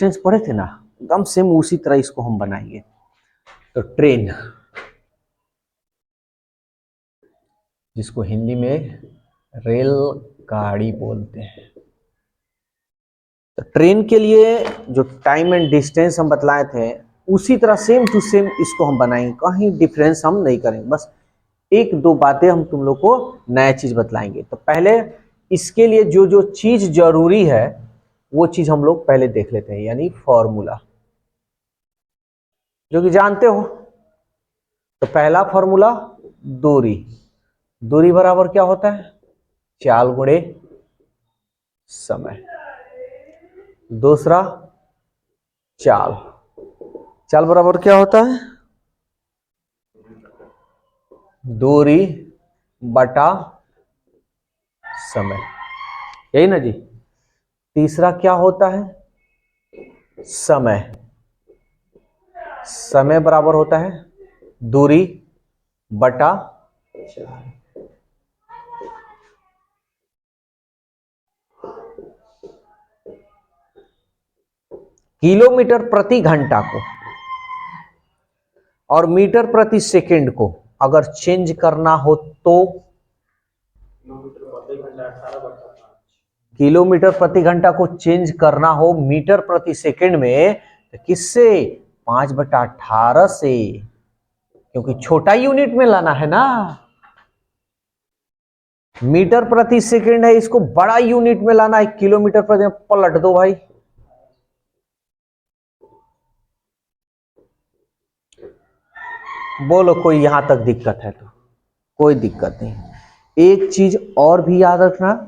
Distance पढ़े थे ना, एकदम सेम उसी तरह इसको हम बनाएंगे। तो ट्रेन, जिसको हिंदी में रेलगाड़ी बोलते हैं, तो ट्रेन के लिए जो टाइम एंड डिस्टेंस हम बतलाए थे उसी तरह सेम टू सेम इसको हम बनाएंगे, कहीं डिफरेंस हम नहीं करेंगे। बस एक दो बातें हम तुम लोग को नया चीज बतलाएंगे। तो पहले इसके लिए जो जो चीज जरूरी है वो चीज हम लोग पहले देख लेते हैं, यानी फॉर्मूला, जो कि जानते हो। तो पहला फॉर्मूला, दूरी। दूरी बराबर क्या होता है? चाल गुणे समय। दूसरा, चाल। चाल बराबर क्या होता है? दूरी बटा समय, यही ना जी। तीसरा क्या होता है? समय। समय बराबर होता है दूरी बटा चाल। किलोमीटर प्रति घंटा को और मीटर प्रति सेकंड को अगर चेंज करना हो तो किलोमीटर प्रति घंटा को चेंज करना हो मीटर प्रति सेकंड में, तो किससे? 5/18 से, क्योंकि छोटा यूनिट में लाना है ना। मीटर प्रति सेकंड है, इसको बड़ा यूनिट में लाना है, किलोमीटर प्रति। पलट दो भाई, बोलो कोई यहां तक दिक्कत है तो? कोई दिक्कत नहीं। एक चीज और भी याद रखना,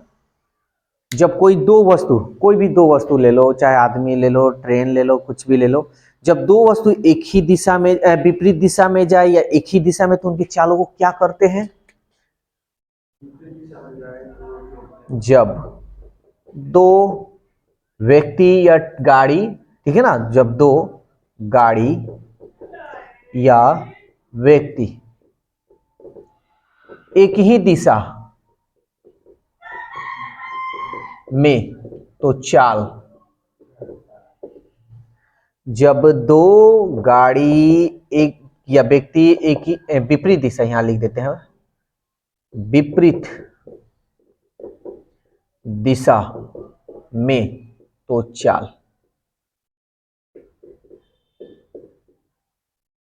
जब कोई दो वस्तु, कोई भी दो वस्तु ले लो, चाहे आदमी ले लो, ट्रेन ले लो, कुछ भी ले लो, जब दो वस्तु एक ही दिशा में, विपरीत दिशा में जाए या एक ही दिशा में, तो उनकी चालों को क्या करते हैं? जब दो व्यक्ति या गाड़ी, ठीक है ना, जब दो गाड़ी या व्यक्ति एक ही दिशा में, तो चाल। जब दो गाड़ी एक या व्यक्ति एक ही विपरीत दिशा, यहां लिख देते हैं, विपरीत दिशा में, तो चाल,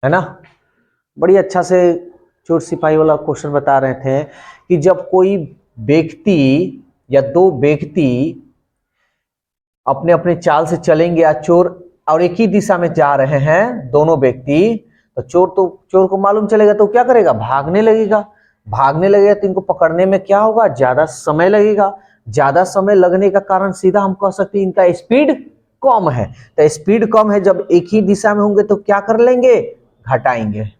है ना। बड़ी अच्छा से चोर सिपाही वाला क्वेश्चन बता रहे थे कि जब कोई व्यक्ति या दो व्यक्ति अपने अपने चाल से चलेंगे या चोर, और एक ही दिशा में जा रहे हैं दोनों व्यक्ति, तो चोर को मालूम चलेगा तो क्या करेगा? भागने लगेगा। भागने लगेगा तो इनको पकड़ने में क्या होगा? ज्यादा समय लगेगा। ज्यादा समय लगने का कारण सीधा हम कह सकते हैं इनका स्पीड कम है। तो स्पीड कम है, जब एक ही दिशा में होंगे तो क्या कर लेंगे? घटाएंगे।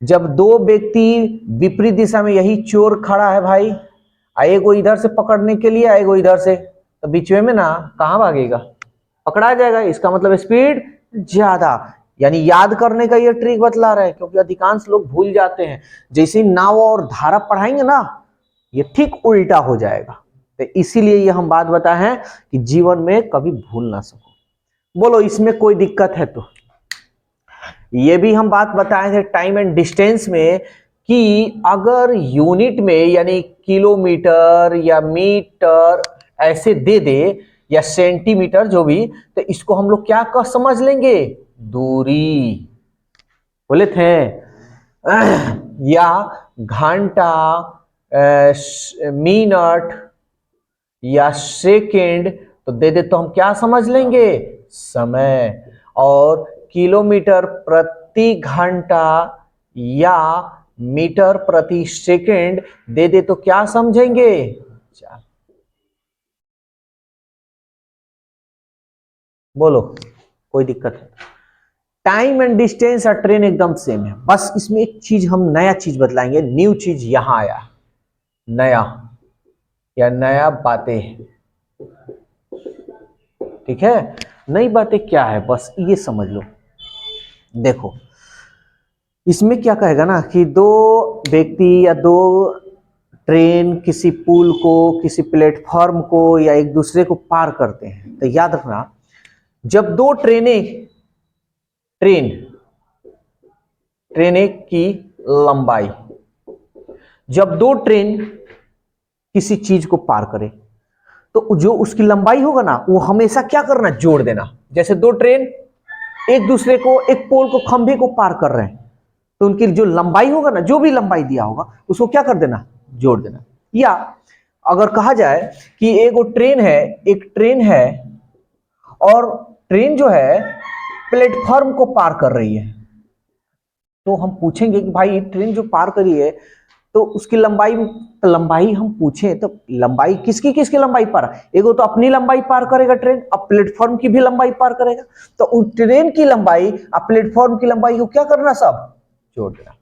जब दो व्यक्ति विपरीत दिशा में, यही चोर खड़ा है भाई, आएगो इधर से पकड़ने के लिए, आएगो इधर से, तो बीच में ना कहां भागेगा? पकड़ा जाएगा। इसका मतलब स्पीड ज्यादा। यानी याद करने का ये ट्रिक बतला रहा है, क्योंकि अधिकांश लोग भूल जाते हैं। जैसे नाव और धारा पढ़ाएंगे ना, ये ठीक उल्टा हो जाएगा। तो इसीलिए ये हम बात बताए हैं कि जीवन में कभी भूल ना सको। बोलो इसमें कोई दिक्कत है तो? ये भी हम बात बताए थे टाइम एंड डिस्टेंस में कि अगर यूनिट में, यानी किलोमीटर या मीटर ऐसे दे दे, या सेंटीमीटर, जो भी, तो इसको हम लोग क्या कर समझ लेंगे? दूरी बोले थे। या घंटा, मिनट या सेकंड तो दे दे तो हम क्या समझ लेंगे? समय। और किलोमीटर प्रति घंटा या मीटर प्रति सेकंड दे दे तो क्या समझेंगे? चाल। बोलो कोई दिक्कत है? टाइम एंड डिस्टेंस और ट्रेन एकदम सेम है, बस इसमें एक चीज हम नया चीज बतलाएंगे। न्यू चीज यहां आया, नया या नया बातें, ठीक है। नई बातें क्या है, बस ये समझ लो। देखो इसमें क्या कहेगा ना कि दो व्यक्ति या दो ट्रेन किसी पुल को, किसी प्लेटफॉर्म को या एक दूसरे को पार करते हैं, तो याद रखना जब दो ट्रेनें की लंबाई, जब दो ट्रेन किसी चीज को पार करे तो जो उसकी लंबाई होगा ना वो हमेशा क्या करना, जोड़ देना। जैसे दो ट्रेन एक दूसरे को, एक पोल को, खंभे को पार कर रहे हैं तो उनकी जो लंबाई होगा ना, जो भी लंबाई दिया होगा उसको क्या कर देना, जोड़ देना। या अगर कहा जाए कि एक ट्रेन है और ट्रेन जो है प्लेटफॉर्म को पार कर रही है, तो हम पूछेंगे कि भाई ट्रेन जो पार करी है तो उसकी लंबाई हम पूछें तो लंबाई किसकी लंबाई पार, एगो तो अपनी लंबाई पार करेगा ट्रेन, अब प्लेटफॉर्म की भी लंबाई पार करेगा, तो उस ट्रेन की लंबाई और प्लेटफॉर्म की लंबाई को क्या करना, सब जोड़ देना।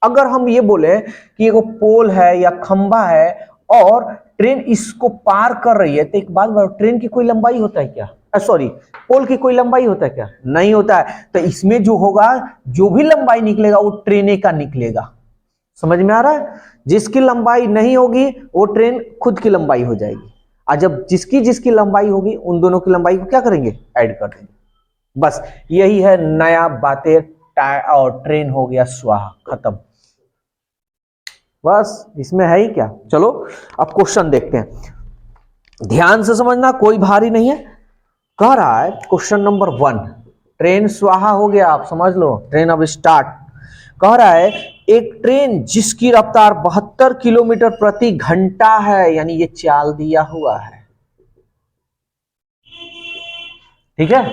अगर हम ये बोले कि एगो पोल है या खंबा है और ट्रेन इसको पार कर रही है, तो एक बात बताओ, ट्रेन की कोई लंबाई होता है क्या, सॉरी पोल की कोई लंबाई होता है क्या, नहीं होता है। तो इसमें जो होगा, जो भी लंबाई निकलेगा वो ट्रेन का निकलेगा। समझ में आ रहा है? जिसकी लंबाई नहीं होगी वो ट्रेन खुद की लंबाई हो जाएगी, और जब जिसकी लंबाई होगी उन दोनों की लंबाई को क्या करेंगे, ऐड कर देंगे। बस यही है नया बातें, और ट्रेन हो गया स्वाहा, खत्म। बस इसमें है ही क्या। चलो अब क्वेश्चन देखते हैं, ध्यान से समझना, कोई भारी नहीं है। कह रहा है क्वेश्चन नंबर 1, ट्रेन स्वाहा हो गया, आप समझ लो, ट्रेन अब स्टार्ट। कह रहा है एक ट्रेन जिसकी रफ्तार 72 किलोमीटर प्रति घंटा है, यानी ये चाल दिया हुआ है, ठीक है।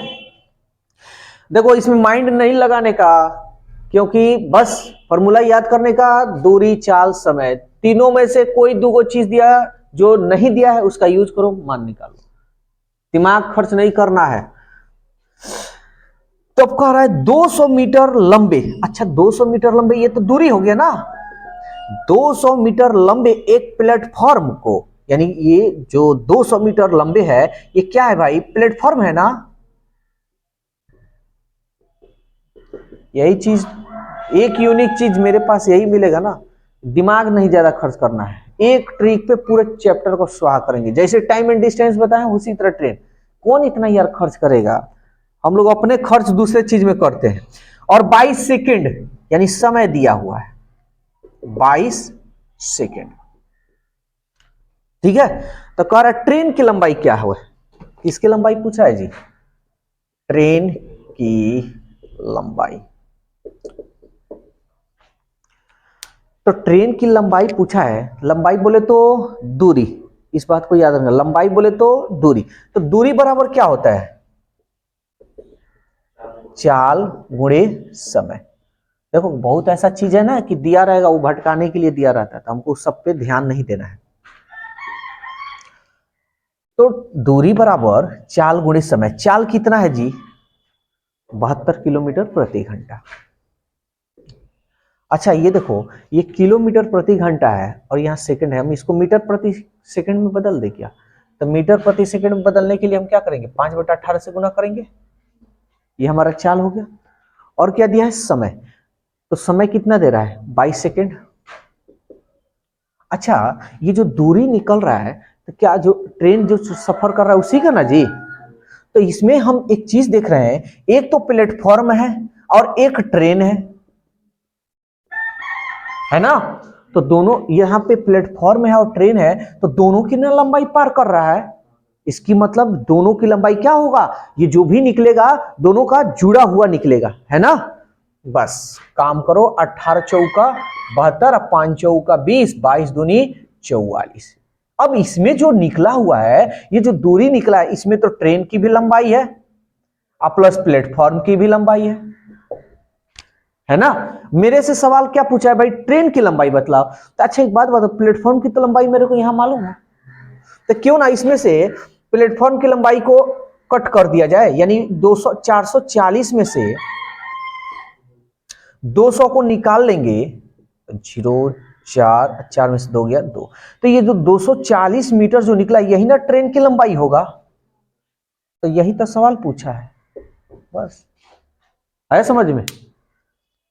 देखो इसमें माइंड नहीं लगाने का, क्योंकि बस फॉर्मूला याद करने का, दूरी, चाल, समय, तीनों में से कोई दो चीज दिया, जो नहीं दिया है उसका यूज करो, मान निकालो, दिमाग खर्च नहीं करना है। तो अब कह रहा है 200 मीटर लंबे, अच्छा 200 मीटर लंबे, ये तो दूरी हो गया ना, 200 मीटर लंबे एक प्लेटफॉर्म को, यानी ये जो 200 मीटर लंबे है ये क्या है भाई, प्लेटफॉर्म है ना। यही चीज, एक यूनिक चीज मेरे पास यही मिलेगा ना, दिमाग नहीं ज्यादा खर्च करना है, एक ट्रिक पे पूरे चैप्टर को स्वाहा करेंगे। जैसे टाइम एंड डिस्टेंस बताएं उसी तरह ट्रेन, कौन इतना यार खर्च करेगा, हम लोग अपने खर्च दूसरे चीज में करते हैं। और 22 सेकंड यानी समय दिया हुआ है, 22 सेकंड, ठीक है। तो कह रहा है ट्रेन की लंबाई क्या है, किसकी लंबाई पूछा है जी, ट्रेन की लंबाई। तो ट्रेन की लंबाई पूछा है, लंबाई बोले तो दूरी, इस बात को याद रखना, लंबाई बोले तो दूरी, तो दूरी बराबर क्या होता है, चाल गुणे समय। देखो बहुत ऐसा चीज है ना कि दिया रहेगा, वो भटकाने के लिए दिया रहता है, तो हमको सब पे ध्यान नहीं देना है। तो दूरी बराबर चाल गुणे समय, चाल कितना है जी, 72 किलोमीटर प्रति घंटा। अच्छा ये देखो, ये किलोमीटर प्रति घंटा है और यहाँ सेकंड है, हम इसको मीटर प्रति सेकंड में बदल दे क्या, तो मीटर प्रति सेकंड में बदलने के लिए हम क्या करेंगे, 5/18 से गुना करेंगे, ये हमारा चाल हो गया। और क्या दिया है, समय, तो समय कितना दे रहा है, 22 सेकंड। अच्छा ये जो दूरी निकल रहा है, तो क्या जो ट्रेन जो सफर कर रहा है उसी का ना जी, तो इसमें हम एक चीज देख रहे हैं, एक तो प्लेटफॉर्म है और एक ट्रेन है ना, तो दोनों यहाँ पे प्लेटफॉर्म है और ट्रेन है, तो दोनों की ना लंबाई पार कर रहा है, इसकी मतलब दोनों की लंबाई क्या होगा, ये जो भी निकलेगा दोनों का जुड़ा हुआ निकलेगा, है ना। बस काम करो, 18 चौका 72, 5 चौका 20, 22 दूनी 44। अब इसमें जो निकला हुआ है, ये जो दूरी निकला है, इसमें तो ट्रेन की भी लंबाई है और प्लस प्लेटफॉर्म की भी लंबाई है ना। मेरे से सवाल क्या पूछा है भाई, ट्रेन की लंबाई बतलाओ, तो अच्छा एक बात बताओ, प्लेटफॉर्म की तो लंबाई मेरे को यहां मालूम है, तो क्यों ना इसमें से प्लेटफॉर्म की लंबाई को कट कर दिया जाए, यानी 440 में से 200 को निकाल लेंगे, 0 4 में से 2 गया 2, तो ये जो 240 मीटर जो निकला यही ना ट्रेन की लंबाई होगा, तो यही तो सवाल पूछा है, बस आया समझ में।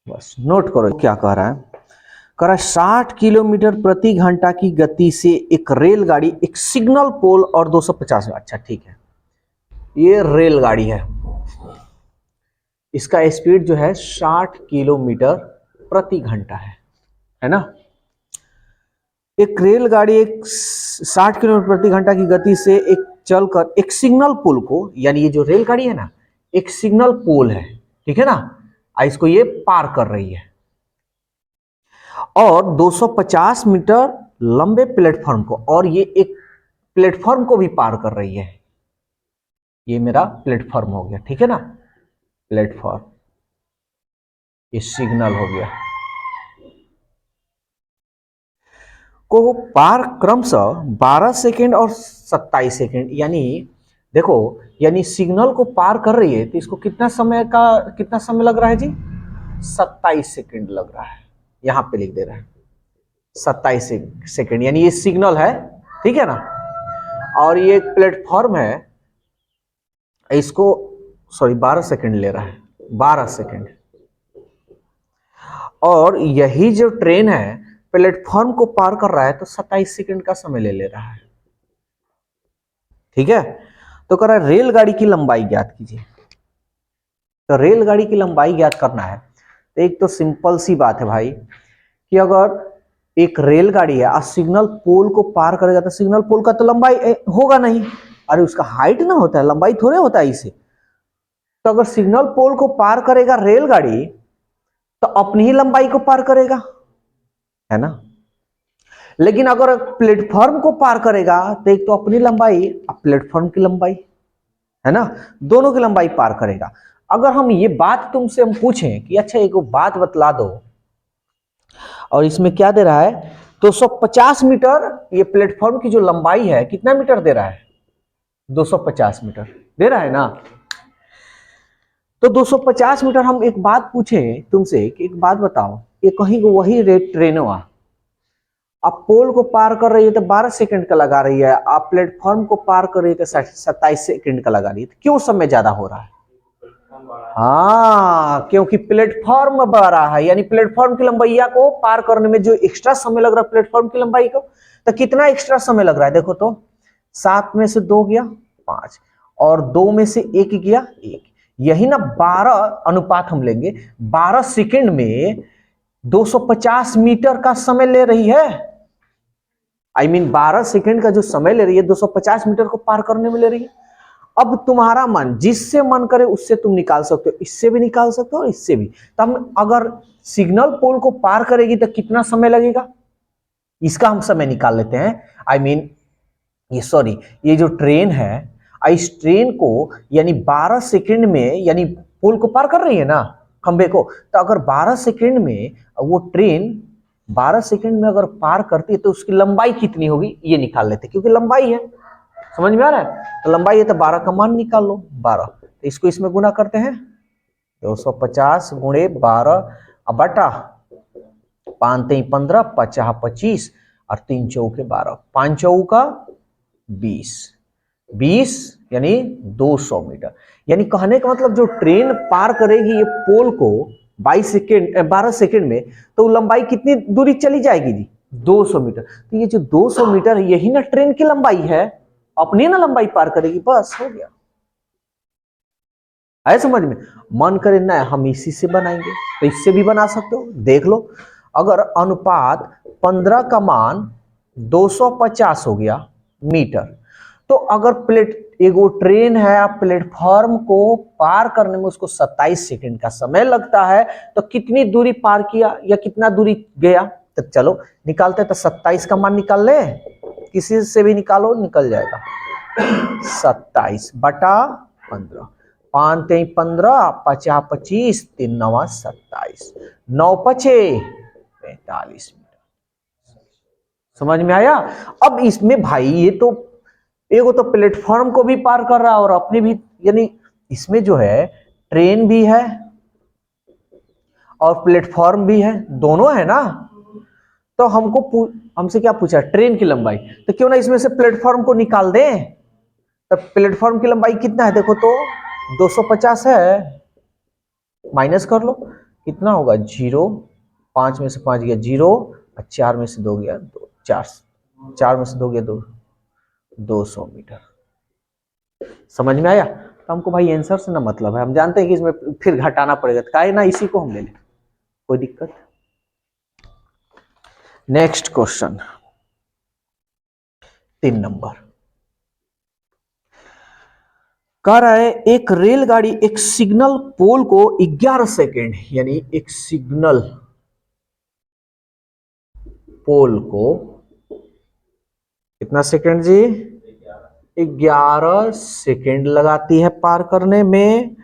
बस नोट करो क्या कह रहा है, कह रहा है 60 किलोमीटर प्रति घंटा की गति से एक रेलगाड़ी एक सिग्नल पोल और 250, अच्छा ठीक है, ये रेलगाड़ी है, इसका स्पीड जो है 60 किलोमीटर प्रति घंटा है ना। एक रेलगाड़ी एक 60 किलोमीटर प्रति घंटा की गति से एक चलकर एक सिग्नल पोल को, यानी ये जो रेलगाड़ी है ना, एक सिग्नल पोल है, ठीक है ना, इसको ये पार कर रही है, और 250 मीटर लंबे प्लेटफॉर्म को, और ये एक प्लेटफॉर्म को भी पार कर रही है। ये मेरा प्लेटफॉर्म हो गया, ठीक है ना, प्लेटफॉर्म, ये सिग्नल हो गया, को पार क्रमशः 12 सेकेंड और 27 सेकेंड, यानी देखो, यानी सिग्नल को पार कर रही है तो इसको कितना समय लग रहा है जी, 27 सेकेंड लग रहा है। यहां पे लिख दे रहा है 27 सेकेंड, यानी ये सिग्नल है, ठीक है ना, और ये एक प्लेटफॉर्म है, इसको 12 सेकेंड ले रहा है, 12 सेकेंड, और यही जो ट्रेन है प्लेटफॉर्म को पार कर रहा है तो 27 सेकेंड का समय ले रहा है, ठीक है। तो कह रहा है रेलगाड़ी की लंबाई ज्ञात कीजिए। तो रेलगाड़ी की लंबाई ज्ञात करना है तो एक तो सिंपल सी बात है भाई, कि अगर एक रेलगाड़ी है और सिग्नल पोल को पार करेगा तो सिग्नल पोल का तो लंबाई होगा नहीं, अरे उसका हाइट ना होता है, लंबाई थोड़े होता है इसे। तो अगर सिग्नल पोल को पार करेगा रेलगाड़ी तो अपनी ही लंबाई को पार करेगा, है ना। लेकिन अगर प्लेटफॉर्म को पार करेगा तो एक तो अपनी लंबाई और प्लेटफॉर्म की लंबाई, है ना, दोनों की लंबाई पार करेगा। अगर हम ये बात तुमसे हम पूछें कि अच्छा एक बात बतला दो, और इसमें क्या दे रहा है, 250 मीटर, ये प्लेटफॉर्म की जो लंबाई है कितना मीटर दे रहा है, 250 मीटर दे रहा है ना। तो 250 मीटर, हम एक बात पूछें तुमसे कि एक बात बताओ, ये कहीं वही ट्रेन हुआ, आप पोल को पार कर रही है तो 12 सेकंड का लगा रही है, आप प्लेटफॉर्म को पार कर रही है तो 27 सेकंड का लगा रही है, तो क्यों समय ज्यादा हो रहा है? हाँ, क्योंकि प्लेटफॉर्म बड़ा है, यानी प्लेटफॉर्म की लंबाई को पार करने में जो एक्स्ट्रा समय लग रहा है प्लेटफॉर्म की लंबाई को, तो कितना एक्स्ट्रा समय लग रहा है देखो तो, 7 में से 2 गया 5, और 2 में से 1 गया 1, यही ना 12 अनुपात हम लेंगे, 12 सेकंड में 250 मीटर का समय ले रही है। आई मीन 12 सेकंड का जो समय ले रही है 250 मीटर को पार करने में ले रही है। अब तुम्हारा मन जिससे मन करे उससे तुम निकाल सकते हो, इससे भी निकाल सकते हो और इससे भी। तो हम अगर सिग्नल पोल को पार करेगी तो कितना समय लगेगा, इसका हम समय निकाल लेते हैं। आई मीन ये जो ट्रेन है, इस ट्रेन को यानी 12 सेकंड में, यानी पोल को पार कर रही है ना खंबे को, तो अगर 12 सेकंड में वो ट्रेन 12 सेकंड में अगर पार करती है तो उसकी लंबाई कितनी होगी ये निकाल लेते, क्योंकि लंबाई है, समझ में आ रहा है, तो लंबाई है तो 12 का मान निकाल लो, 12, तो इसको इसमें गुना करते हैं, 250 गुणे 12 बटा 5 3 15 50 25 और 3 चौके 12, 5 चौका 20 यानी 200 मीटर। यानी कहने का मतलब जो ट्रेन पार करेगी ये पोल को 12 सेकेंड में, तो लंबाई कितनी दूरी चली जाएगी जी, 200 मीटर। तो ये जो 200 मीटर है यही ना ट्रेन की लंबाई है, अपनी ना लंबाई पार करेगी, बस हो गया। आए समझ में? मन करे ना हम इसी से बनाएंगे तो इससे भी बना सकते हो, देख लो। अगर अनुपात 15 का मान 250 हो गया मीटर, तो अगर एगो ट्रेन है, आप प्लेटफॉर्म को पार करने में उसको 27 सेकंड का समय लगता है, तो कितनी दूरी पार किया या कितना दूरी गया, तो चलो निकालते, तो 27 का मान निकाल ले, किसी से भी निकालो निकल जाएगा, 27 बटा 15, 5 3 15 50 25 3 9 27, 9 5 45 मीटर। समझ में आया? अब इसमें भाई ये तो एगो तो प्लेटफॉर्म को भी पार कर रहा है और अपनी भी, यानी इसमें जो है ट्रेन भी है और प्लेटफॉर्म भी है, दोनों है ना। तो हमसे क्या पूछा, ट्रेन की लंबाई, तो क्यों ना इसमें से प्लेटफॉर्म को निकाल दें। तो प्लेटफॉर्म की लंबाई कितना है देखो तो 250 है, माइनस कर लो कितना होगा 0, 5 में से 5 गया 0 और 4 में से 2 गया 2, 4 में से 2 गया 2, 200 मीटर। समझ में आया? तो हमको भाई आंसर से ना मतलब है, हम जानते हैं कि इसमें फिर घटाना पड़ेगा, तो काहे ना इसी को हम ले लें, कोई दिक्कत। नेक्स्ट क्वेश्चन 3 नंबर कह रहा है एक रेलगाड़ी एक सिग्नल पोल को 11 सेकेंड, यानी एक सिग्नल पोल को कितना सेकेंड जी, 11 सेकेंड लगाती है पार करने में,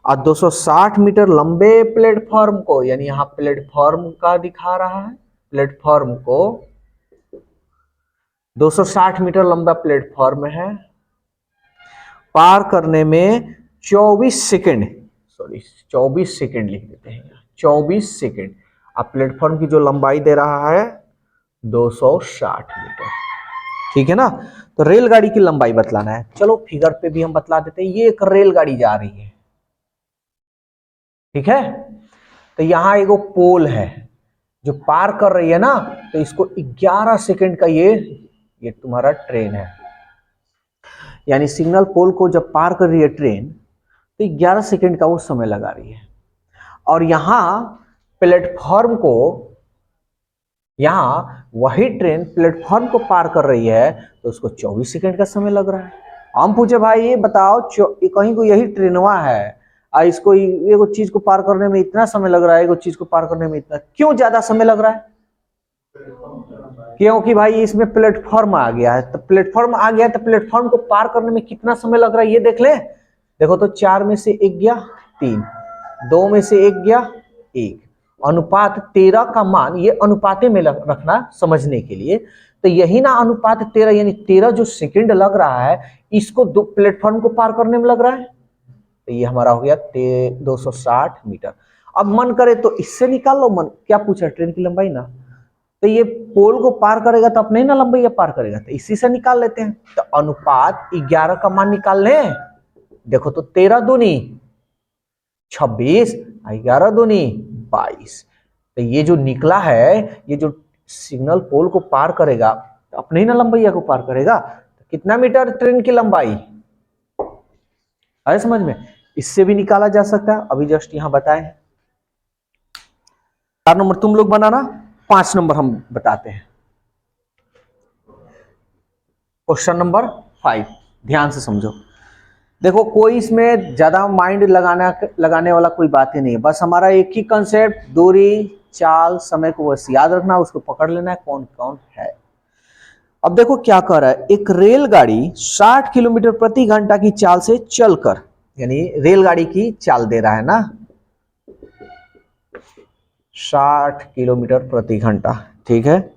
और 260 मीटर लंबे प्लेटफॉर्म को, यानी यहां प्लेटफॉर्म का दिखा रहा है, प्लेटफॉर्म को 260 मीटर लंबा प्लेटफॉर्म है, पार करने में 24 सेकेंड, सॉरी 24 सेकेंड लिख देते हैं, 24 सेकेंड। अब प्लेटफॉर्म की जो लंबाई दे रहा है 260 मीटर, ठीक है ना। तो रेलगाड़ी की लंबाई बतलाना है, चलो फिगर पे भी हम बतला देते हैं। ये एक रेलगाड़ी जा रही है, ठीक है, तो यहां एगो पोल है जो पार कर रही है ना, तो इसको 11 सेकेंड का ये तुम्हारा ट्रेन है, यानी सिग्नल पोल को जब पार कर रही है ट्रेन तो 11 सेकेंड का वो समय लगा रही है। और यहां प्लेटफॉर्म को, यहां वही ट्रेन प्लेटफॉर्म को पार कर रही है तो उसको 24 सेकेंड का समय लग रहा है। हम पूछे भाई ये बताओ, कहीं को यही ट्रेनवा है और इसको एगो चीज को पार करने में इतना समय लग रहा है, एगो चीज को पार करने में इतना क्यों ज्यादा समय लग रहा है? क्योंकि भाई इसमें प्लेटफॉर्म आ गया है, तो प्लेटफॉर्म आ गया है तो प्लेटफॉर्म को पार करने में कितना समय लग रहा है ये देख ले। देखो तो 4 में से 1 गया 3, 2 में से 1 गया 1, अनुपात 13 का मान, ये अनुपाते में रखना समझने के लिए, तो यही ना अनुपात 13, यानी 13 जो सेकंड लग रहा है इसको दो प्लेटफॉर्म को पार करने में लग रहा है, तो ये हमारा हो गया 260 मीटर। अब मन करे तो इससे निकाल लो, मन क्या पूछा ट्रेन की लंबाई ना, तो ये पोल को पार करेगा तो अपने ना लंबाई पार करेगा, तो इसी से निकाल लेते हैं। तो अनुपात 11 का मान निकाल लें, देखो तो 13 दूनी 26, 11 दूनी 22, तो ये जो निकला है, ये जो सिग्नल पोल को पार करेगा तो अपने ही ना लंबाई को पार करेगा, तो कितना मीटर ट्रेन की लंबाई आए समझ में, इससे भी निकाला जा सकता है, अभी जस्ट यहां बताए। 4 नंबर तुम लोग बनाना, 5 नंबर हम बताते हैं। क्वेश्चन नंबर 5 ध्यान से समझो। देखो कोई इसमें ज्यादा माइंड लगाने वाला कोई बात ही नहीं है, बस हमारा एक ही कंसेप्ट, दूरी, चाल, समय को बस याद रखना, उसको पकड़ लेना है कौन कौन है। अब देखो क्या कह रहा है, एक रेलगाड़ी 60 किलोमीटर प्रति घंटा की चाल से चलकर, यानी रेलगाड़ी की चाल दे रहा है ना, 60 किलोमीटर प्रति घंटा, ठीक है,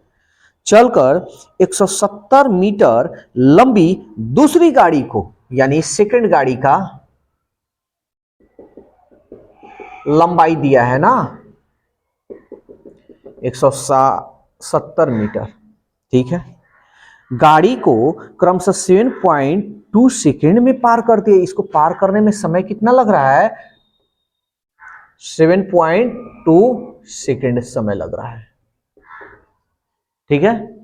चलकर 170 मीटर लंबी दूसरी गाड़ी को, यानी सेकंड गाड़ी का लंबाई दिया है ना 170 मीटर, ठीक है, गाड़ी को क्रमशः 7.2 सेकेंड में पार करती है। इसको पार करने में समय कितना लग रहा है? 7.2 सेकेंड समय लग रहा है, ठीक है।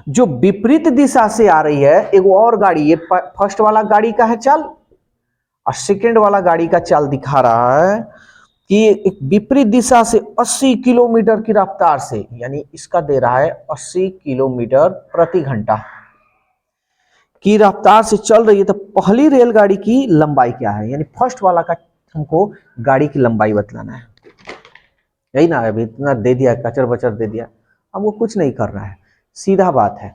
जो विपरीत दिशा से आ रही है एक और गाड़ी, ये फर्स्ट वाला गाड़ी का है चाल और सेकेंड वाला गाड़ी का चाल दिखा रहा है कि एक विपरीत दिशा से 80 किलोमीटर की रफ्तार से, यानी इसका दे रहा है 80 किलोमीटर प्रति घंटा की रफ्तार से चल रही है, तो पहली रेलगाड़ी की लंबाई क्या है, यानी फर्स्ट वाला का हमको गाड़ी की लंबाई बतलाना है। यही ना, अभी इतना दे दिया, कचर बचर दे दिया, हमको कुछ नहीं करना है, सीधा बात है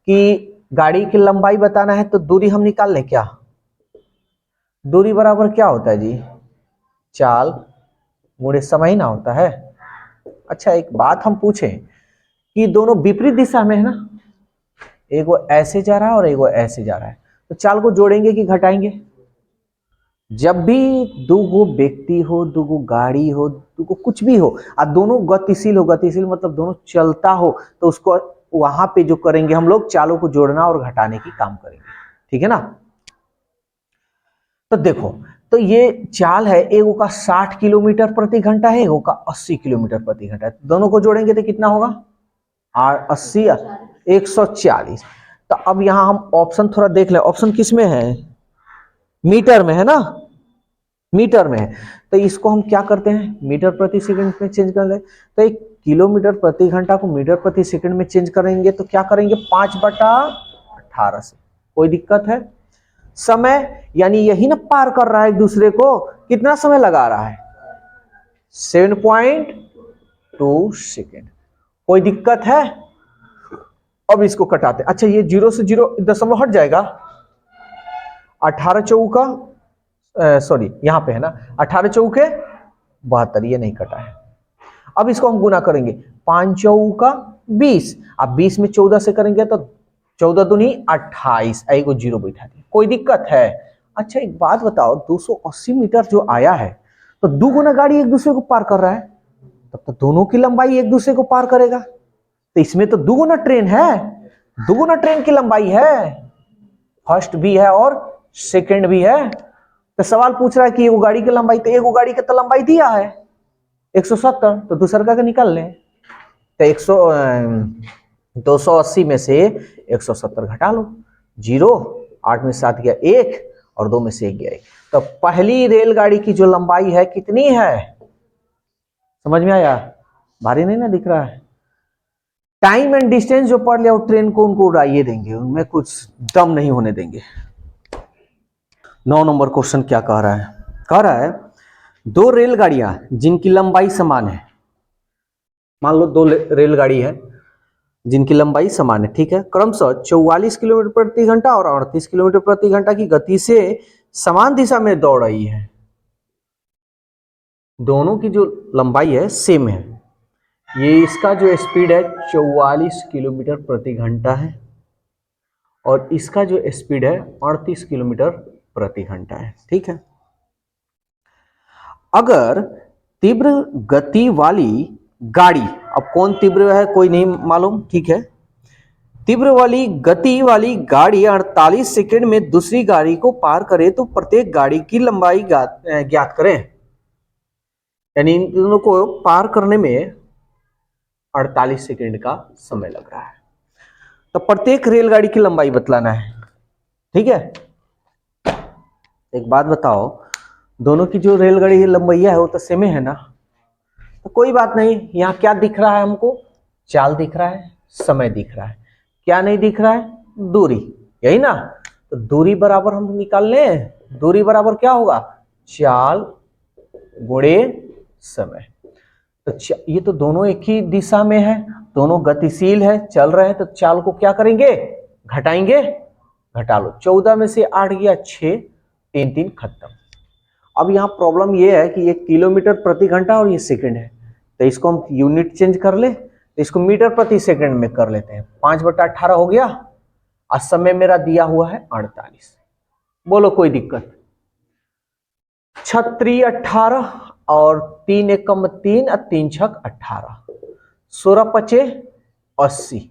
कि गाड़ी की लंबाई बताना है तो दूरी हम निकाल लें। क्या दूरी बराबर क्या होता है जी? चाल गुणे समय ही ना होता है। अच्छा एक बात हम पूछें कि दोनों विपरीत दिशा में है ना, एक वो ऐसे जा रहा है और एक वो ऐसे जा रहा है, तो चाल को जोड़ेंगे कि घटाएंगे? जब भी दो व्यक्ति हो, दो गाड़ी हो, दो कुछ भी हो और दोनों गतिशील हो, गतिशील मतलब दोनों चलता हो, तो उसको वहां पे जो करेंगे हम लोग चालों को जोड़ना और घटाने की काम करेंगे, ठीक है ना। तो देखो तो ये चाल है, एगो का 60 किलोमीटर प्रति घंटा है, एगो का 80 किलोमीटर प्रति घंटा है, दोनों को जोड़ेंगे तो कितना होगा? 80 140। तो अब यहां हम ऑप्शन थोड़ा देख लें, ऑप्शन किस में है? मीटर में है ना, मीटर में है, तो इसको हम क्या करते हैं मीटर प्रति सेकंड में चेंज कर ले। तो एक किलोमीटर प्रति घंटा को मीटर प्रति सेकंड में चेंज करेंगे तो क्या करेंगे 5/18 से। कोई दिक्कत है? समय यानी यही ना पार कर रहा है एक दूसरे को, कितना समय लगा रहा है 7.2 सेकेंड। कोई दिक्कत है? अब इसको कटाते हैं। अच्छा ये 0 से 0 दशमलव हट जाएगा, 18 चौका सॉरी यहां पे है ना 18 चौके 72, ये नहीं कटा है। अब इसको हम गुना करेंगे 5 चौका 20, अब 20 में 14 से करेंगे तो 14 दूनी 28, एक जीरो बैठा दिया। कोई दिक्कत है? अच्छा एक बात बताओ 280 मीटर जो आया है तो दो गुना गाड़ी एक दूसरे को पार कर रहा है, तब तो दोनों की लंबाई एक दूसरे को पार करेगा। तो इसमें तो दुगुना ट्रेन है, दुगुना ट्रेन की लंबाई है, फर्स्ट भी है और सेकंड भी है। तो सवाल पूछ रहा है कि एगो गाड़ी की लंबाई, तो एगो गाड़ी की तो लंबाई दिया है 170, तो दूसरा का निकाल लें। तो 280 में से 170 घटा लो, 0, 8 में 7 गया 1 और 2 में से 1 गया 1। तो पहली रेलगाड़ी की जो लंबाई है कितनी है? समझ में आया? भारी नहीं ना दिख रहा है? टाइम एंड डिस्टेंस जो पढ़ लिया वो ट्रेन को उनको उड़ाइए देंगे, उनमें कुछ दम नहीं होने देंगे। 9 नंबर क्वेश्चन क्या कह रहा है? कह रहा है दो रेलगाड़ियां जिनकी लंबाई समान है, मान लो 2 रेलगाड़ी है जिनकी लंबाई समान है, ठीक है, क्रमशः 44 किलोमीटर प्रति घंटा और 38 किलोमीटर प्रति घंटा की गति से समान दिशा में दौड़ रही है। दोनों की जो लंबाई है सेम है, ये इसका जो स्पीड है 44 किलोमीटर प्रति घंटा है और इसका जो स्पीड है 38 किलोमीटर प्रति घंटा है, ठीक है। अगर तीव्र गति वाली गाड़ी, अब कौन तीव्र है कोई नहीं मालूम, ठीक है, तीव्र वाली गति वाली गाड़ी 48 सेकंड में दूसरी गाड़ी को पार करे तो प्रत्येक गाड़ी की लंबाई ज्ञात करें। यानी इन दोनों को पार करने में 48 सेकंड का समय लग रहा है, तो प्रत्येक रेलगाड़ी की लंबाई बतलाना है, ठीक है। एक बात बताओ, दोनों की जो रेलगाड़ी की लंबाई है वो तो सेम है ना, तो कोई बात नहीं। यहाँ क्या दिख रहा है हमको? चाल दिख रहा है, समय दिख रहा है, क्या नहीं दिख रहा है? दूरी, यही ना। तो दूरी बराबर हम निकाल लें, दूरी बराबर क्या होगा? चाल गुणे समय। तो ये तो दोनों एक ही दिशा में है, दोनों गतिशील है, चल रहे हैं, तो चाल को क्या करेंगे? घटाएंगे, घटा लो। 14 में से 8 गया 6, 3 3 खत्म। अब यहाँ प्रॉब्लम ये है कि ये किलोमीटर प्रति घंटा और ये सेकंड है, तो इसको हम यूनिट चेंज कर ले, तो इसको मीटर प्रति सेकंड में कर लेते हैं। 5/18 हो गया और समय मेरा दिया हुआ है 48। बोलो कोई दिक्कत? 6 18 और 3 एकम 3 और 3 छक 18, 16 पचे 80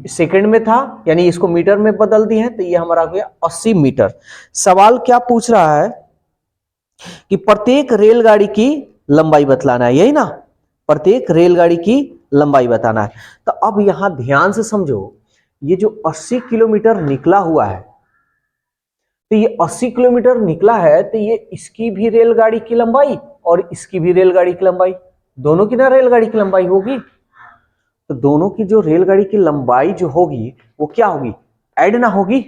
सेकंड में था, यानी इसको मीटर में बदल दी है, तो ये हमारा हो गया 80 मीटर। सवाल क्या पूछ रहा है कि प्रत्येक रेलगाड़ी की लंबाई बतलाना है, यही ना, प्रत्येक रेलगाड़ी की लंबाई बताना है। तो अब यहां ध्यान से समझो, ये जो 80 किलोमीटर निकला हुआ है, तो ये 80 किलोमीटर निकला है, तो ये इसकी भी रेलगाड़ी की लंबाई और इसकी भी रेलगाड़ी की लंबाई, दोनों की ना रेलगाड़ी की लंबाई होगी। तो दोनों की जो रेलगाड़ी की लंबाई जो होगी वो क्या होगी? ऐड ना होगी।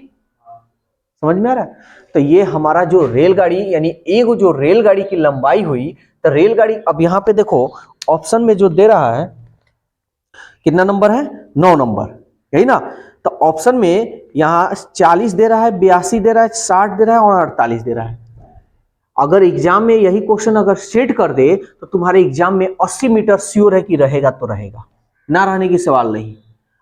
समझ में आ रहा है? तो ये हमारा जो रेलगाड़ी यानी एक जो रेलगाड़ी की लंबाई हुई, तो रेलगाड़ी, अब यहां पे देखो ऑप्शन में जो दे रहा है कितना नंबर है? 9 नंबर, यही ना। तो ऑप्शन में यहां 40 दे रहा है, 82 दे रहा है, 60 दे रहा है और 48 दे रहा है। अगर एग्जाम में यही क्वेश्चन अगर सेट कर दे तो तुम्हारे एग्जाम में 80 मीटर श्योर है कि रहेगा, तो रहेगा, ना रहने की सवाल नहीं,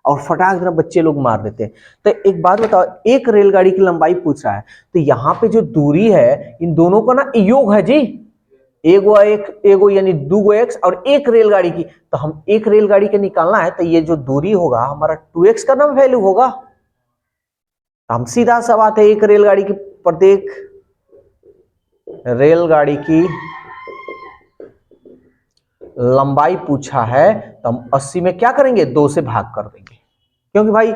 और फटाक से बच्चे लोग मार देते हैं। तो एक बात बताओ, एक रेलगाड़ी की लंबाई पूछ रहा है, तो यहाँ पे जो दूरी है इन दोनों का ना योग है जी, एगो यानी 2 एक्स और एक रेलगाड़ी की, तो हम एक रेलगाड़ी के निकालना है, तो ये जो दूरी होगा हमारा 2x का ना वैल्यू होगा। हम सीधा सा बात है, एक रेलगाड़ी की, प्रत्येक रेलगाड़ी की लंबाई पूछा है, तो हम 80 में क्या करेंगे? 2 से भाग कर देंगे, क्योंकि भाई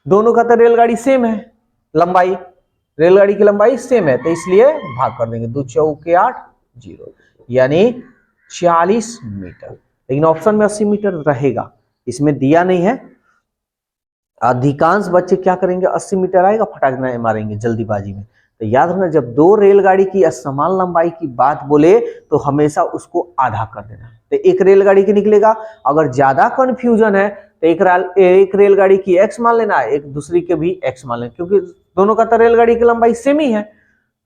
दोनों का तो रेलगाड़ी सेम है लंबाई, रेलगाड़ी की लंबाई सेम है, तो इसलिए भाग कर देंगे, 2 चौके 8, 0, यानी 40 मीटर। लेकिन ऑप्शन में 80 मीटर रहेगा, इसमें दिया नहीं है। अधिकांश बच्चे क्या करेंगे, 80 मीटर आएगा फटाक मारेंगे जल्दीबाजी में। तो याद रखना, जब दो रेलगाड़ी की असमान लंबाई की बात बोले तो हमेशा उसको आधा कर देना। तो एक रेलगाड़ी की निकलेगा, अगर ज्यादा कंफ्यूजन है तो एक रेलगाड़ी की x मान लेना, एक दूसरी के भी x मान लेना, क्योंकि दोनों का तो रेलगाड़ी की लंबाई सेम ही है,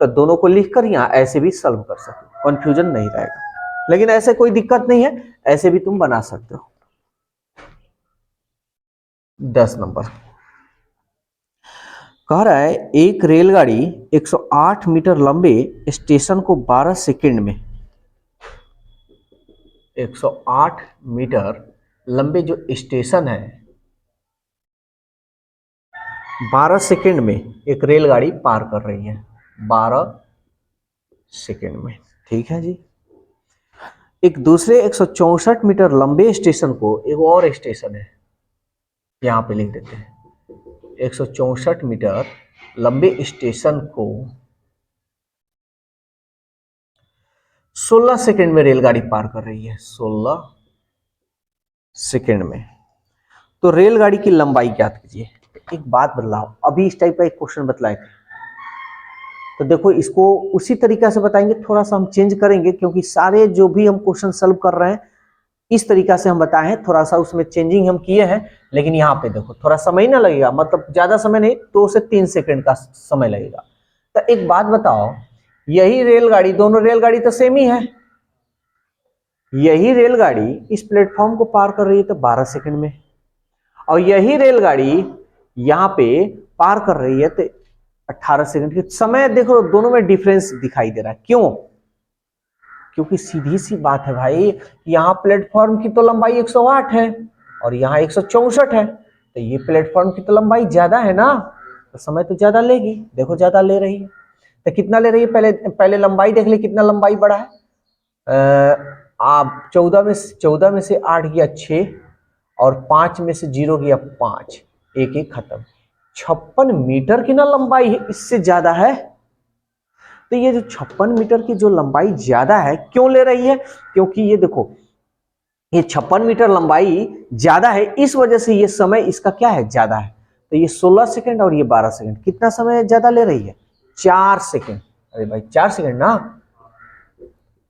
तो दोनों को लिखकर यहाँ ऐसे भी सॉल्व कर सकते, कंफ्यूजन नहीं रहेगा। लेकिन ऐसे कोई दिक्कत नहीं है, ऐसे भी तुम बना सकते हो। 10 नंबर कह रहा है, एक रेलगाड़ी 108 मीटर लंबे स्टेशन को 12 सेकंड में, 108 मीटर लंबे जो स्टेशन है 12 सेकंड में एक रेलगाड़ी पार कर रही है, 12 सेकंड में। ठीक है जी। एक दूसरे 164 मीटर लंबे स्टेशन को, एक और स्टेशन है यहां पे लिख देते हैं, 164 मीटर लंबे स्टेशन को 16 सेकंड में रेलगाड़ी पार कर रही है, 16 सेकंड में। तो रेलगाड़ी की लंबाई ज्ञात कीजिए। एक बात बदलाओ, अभी इस टाइप का एक क्वेश्चन बतलाए थे, तो देखो इसको उसी तरीका से बताएंगे, थोड़ा सा हम चेंज करेंगे, क्योंकि सारे जो भी हम क्वेश्चन सॉल्व कर रहे हैं इस तरीका से हम बताए हैं, थोड़ा सा उसमें चेंजिंग हम किए हैं। लेकिन यहाँ पे देखो थोड़ा समय ना लगेगा, मतलब ज्यादा समय नहीं, 2 से 3 सेकंड का समय लगेगा। तो एक बात बताओ, यही रेलगाड़ी, दोनों रेलगाड़ी तो सेम ही है, यही रेलगाड़ी इस प्लेटफॉर्म को पार कर रही है तो 12 सेकंड में, और यही रेलगाड़ी यहाँ पे पार कर रही है तो 18 सेकंड के। समय देखो दोनों में डिफरेंस दिखाई दे रहा है, क्यों? क्योंकि सीधी सी बात है भाई, यहाँ प्लेटफॉर्म की तो लंबाई 108 है और यहाँ 164 है, तो ये प्लेटफॉर्म की तो लंबाई ज्यादा है ना, तो समय तो ज्यादा लेगी। देखो ज्यादा ले रही है, तो कितना ले रही है, पहले लंबाई देख ले, कितना लंबाई बड़ा है। आप 14 में से 8 गया 6, और 5 में से 0 गया 5, एक एक खत्म। 56 मीटर की ना लंबाई है, इससे ज्यादा है। तो ये जो 56 मीटर की जो लंबाई ज्यादा है, क्यों ले रही है? क्योंकि ये देखो, ये 56 मीटर लंबाई ज्यादा है, इस वजह से ये समय इसका क्या है, ज्यादा है। तो ये 16 सेकंड और ये 12 सेकंड, कितना समय ज्यादा ले रही है? 4 सेकंड। अरे भाई 4 सेकंड ना,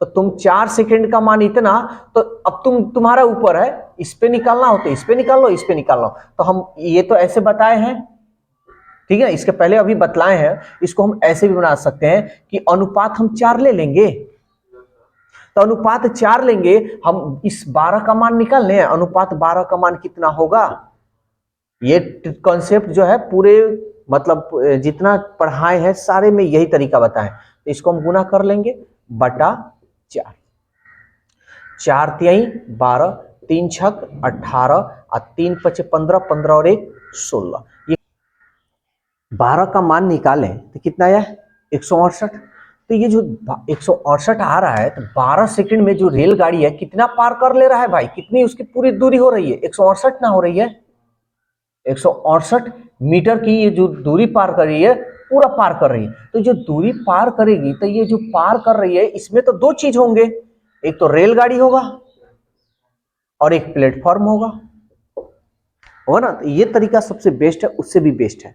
तो तुम 4 सेकंड का मान इतना, तो अब तुम्हारा ऊपर है, इस पे निकालना हो तो इस पे निकाल लो, इस पे निकाल लो। तो हम ये तो ऐसे बताए हैं, ठीक है, इसके पहले अभी बतलाए हैं, इसको हम ऐसे भी बना सकते हैं कि अनुपात हम 4 ले लेंगे, तो अनुपात 4 लेंगे, हम इस 12 का मान निकाल लें, अनुपात 12 का मान कितना होगा। ये कॉन्सेप्ट जो है पूरे, मतलब जितना पढ़ाए हैं सारे में यही तरीका बताएं, तो इसको हम गुना कर लेंगे बटा 4, 4 तिहाई 12, 3 छक 18 और 3 पचे 15, 15 और 1 16। ये 12 का मान निकालें तो कितना आया, 168। तो ये जो 168 आ रहा है, तो 12 सेकंड में जो रेलगाड़ी है कितना पार कर ले रहा है भाई, कितनी उसकी पूरी दूरी हो रही है, 168 ना हो रही है, 168 मीटर की ये जो दूरी पार कर रही है, पूरा पार कर रही है। तो जो दूरी पार करेगी, तो ये जो पार कर रही है इसमें तो 2 चीज होंगे, एक तो रेलगाड़ी होगा और एक प्लेटफॉर्म होगा ना। तो ये तरीका सबसे बेस्ट है, उससे भी बेस्ट है।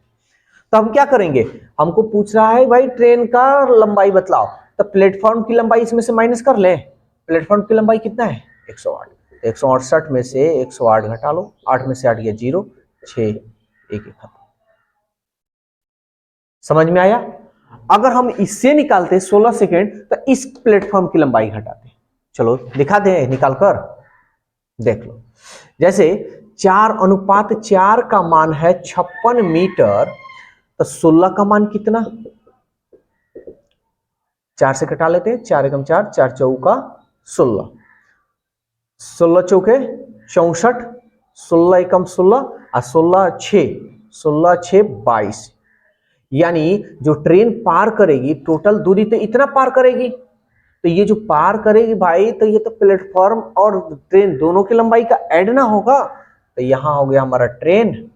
तो हम क्या करेंगे, हमको पूछ रहा है भाई ट्रेन का लंबाई बतलाओ, तो प्लेटफॉर्म की लंबाई इसमें से माइनस कर ले। प्लेटफॉर्म की लंबाई कितना है, 108, 168 में से 108 घटा लो, 8 में से 8 गया 0, 6 एक खत्म। समझ में आया? अगर हम इससे निकालते 16 सेकंड, तो इस प्लेटफॉर्म की लंबाई घटाते। चलो दिखा दे निकाल कर, देख लो। जैसे 4:4 का मान है 56 मीटर, तो 16 का मान कितना, 4 से कटा लेते हैं, 4 एकम 4, 4 चौका 16, 16 चौके 64, 16 एकम 16 और 16 6, 16 6 22। यानी जो ट्रेन पार करेगी टोटल दूरी तो इतना पार करेगी, तो ये जो पार करेगी भाई, तो ये तो प्लेटफॉर्म और ट्रेन दोनों की लंबाई का ऐड ना होगा। तो यहां हो गया हमारा ट्रेन,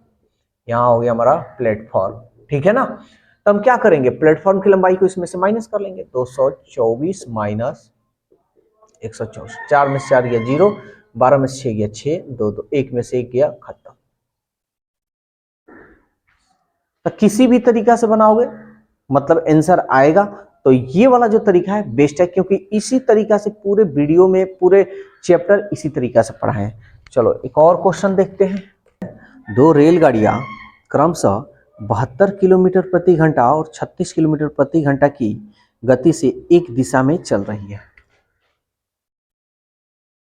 यहां हो गया हमारा प्लेटफॉर्म, ठीक है ना। तो हम क्या करेंगे, प्लेटफॉर्म की लंबाई को इसमें से माइनस कर लेंगे। 224 माइनस 124, 4 में से 4 गया 0, 12 में से 6 गया 6, 2 2, 1 में से 1 गया, खत्म। तो किसी भी तरीका से बनाओगे मतलब आंसर आएगा। तो ये वाला जो तरीका है बेस्ट है, क्योंकि इसी तरीका से पूरे वीडियो में पूरे चैप्टर इसी तरीका से पढ़ाए हैं। चलो एक और क्वेश्चन देखते हैं। दो रेलगाड़ियां क्रमशः 72 किलोमीटर प्रति घंटा और 36 किलोमीटर प्रति घंटा की गति से एक दिशा में चल रही है।